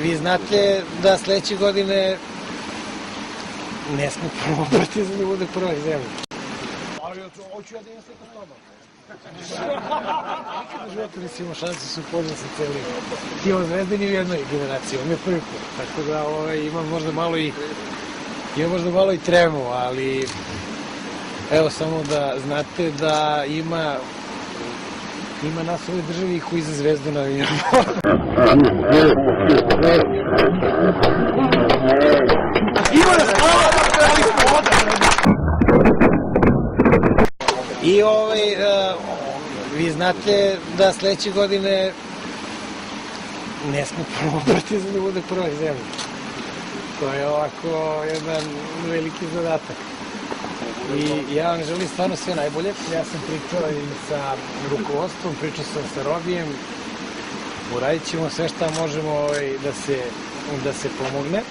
vi znate da sledeće godine ne sme prvo Partizan da bude prvak zemlje. Ali hoću ja da imam sliku s tobom. Nikada u životu nisi imao šansu se upoznat sa celim. Ti ovo Zvezda ni u jednoj generaciji, on je prvi put. Tako da imam možda malo i tremu, ali evo samo da znate da ima nas u ovoj državi koji za Zvezdu navijamo. Ima nas hvala da krali voda! I vi znate da sledeće godine ne sme prvo Partizan da bude prvak zemlje. To je ovako jedan veliki zadatak. I ja vam želim stvarno sve najbolje. Ja sam pričao i sa rukovodstvom, pričao sam sa Robijem. Uradit ćemo sve šta možemo da se pomogne.